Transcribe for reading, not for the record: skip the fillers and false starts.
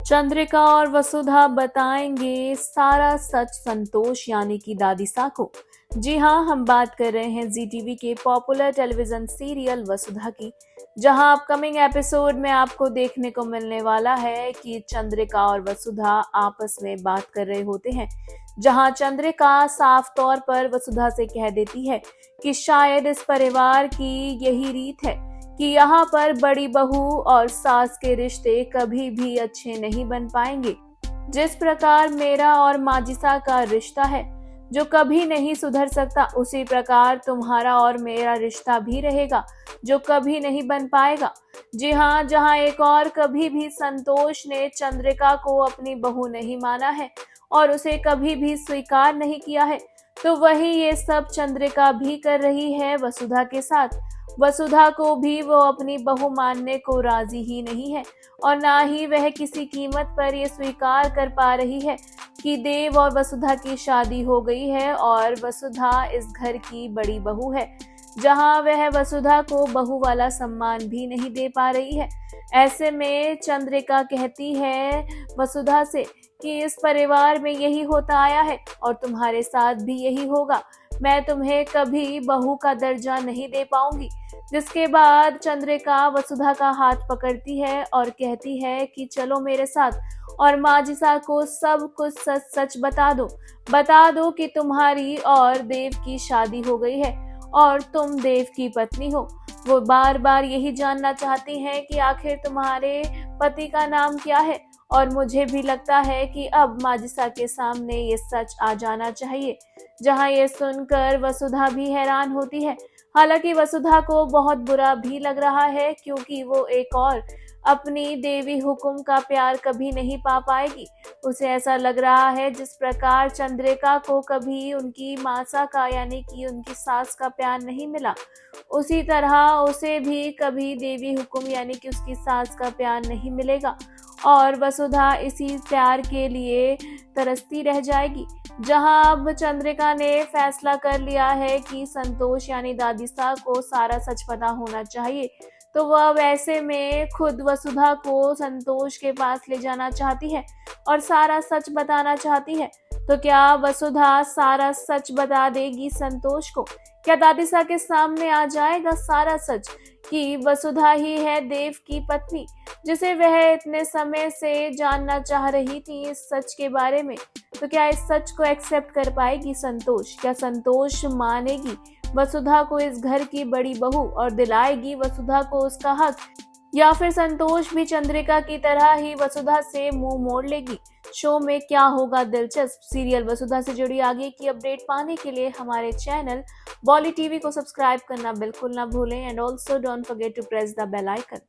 चंद्रिका और वसुधा बताएंगे सारा सच संतोष यानी कि दादिसा को। जी हाँ, हम बात कर रहे हैं जी टीवी के पॉपुलर टेलीविजन सीरियल वसुधा की, जहां अपकमिंग एपिसोड में आपको देखने को मिलने वाला है कि चंद्रिका और वसुधा आपस में बात कर रहे होते हैं, जहां चंद्रिका साफ तौर पर वसुधा से कह देती है कि शायद इस परिवार की यही रीत है कि यहाँ पर बड़ी बहू और सास के रिश्ते कभी भी अच्छे नहीं बन पाएंगे। जिस प्रकार मेरा और माजिसा का रिश्ता है जो कभी नहीं सुधर सकता, उसी प्रकार तुम्हारा और मेरा रिश्ता भी रहेगा जो कभी नहीं बन पाएगा। जी हाँ, जहाँ एक और कभी भी संतोष ने चंद्रिका को अपनी बहू नहीं माना है और उसे कभी भी स्वीकार नहीं किया है, तो वही ये सब चंद्रिका भी कर रही है वसुधा के साथ। वसुधा को भी वो अपनी बहू मानने को राजी ही नहीं है और ना ही वह किसी कीमत पर ये स्वीकार कर पा रही है कि देव और वसुधा की शादी हो गई है और वसुधा इस घर की बड़ी बहू है, जहां वह वसुधा को बहू वाला सम्मान भी नहीं दे पा रही है। ऐसे में चंद्रिका कहती है वसुधा से कि इस परिवार में यही होता आया है और तुम्हारे साथ भी यही होगा। मैं तुम्हें कभी बहू का दर्जा नहीं दे पाऊंगी। जिसके बाद चंद्रिका वसुधा का हाथ पकड़ती है और कहती है कि चलो मेरे साथ और माजिसा को सब कुछ सच सच बता दो कि तुम्हारी और देव की शादी हो गई है और तुम देव की पत्नी हो। वो बार बार यही जानना चाहती हैं कि आखिर तुम्हारे पति का नाम क्या है, और मुझे भी लगता है कि अब माजिसा के सामने ये सच आ जाना चाहिए। जहां ये सुनकर वसुधा भी हैरान होती है। हालांकि वसुधा को बहुत बुरा भी लग रहा है, क्योंकि वो एक और अपनी देवी हुकुम का प्यार कभी नहीं पा पाएगी। उसे ऐसा लग रहा है जिस प्रकार चंद्रिका को कभी उनकी मासा का यानी कि उनकी सास का प्यार नहीं मिला, उसी तरह उसे भी कभी देवी हुकुम यानी कि उसकी सास का प्यार नहीं मिलेगा और वसुधा इसी प्यार के लिए तरसती रह जाएगी। जहां अब चंद्रिका ने फैसला कर लिया है कि संतोष यानी दादिसा को सारा सच पता होना चाहिए, तो वह अब ऐसे में खुद वसुधा को संतोष के पास ले जाना चाहती है और सारा सच बताना चाहती है। तो क्या वसुधा सारा सच बता देगी संतोष को? क्या दादिसा के सामने आ जाएगा सारा सच कि वसुधा ही है देव की पत्नी, जिसे वह इतने समय से जानना चाह रही थी इस सच के बारे में? तो क्या इस सच को एक्सेप्ट कर पाएगी संतोष? क्या संतोष मानेगी वसुधा को इस घर की बड़ी बहू और दिलाएगी वसुधा को उसका हक, या फिर संतोष भी चंद्रिका की तरह ही वसुधा से मुंह मोड़ लेगी? शो में क्या होगा दिलचस्प? सीरियल वसुधा से जुड़ी आगे की अपडेट पाने के लिए हमारे चैनल बॉली टीवी को सब्सक्राइब करना बिल्कुल ना भूलें and also don't forget to press the bell icon.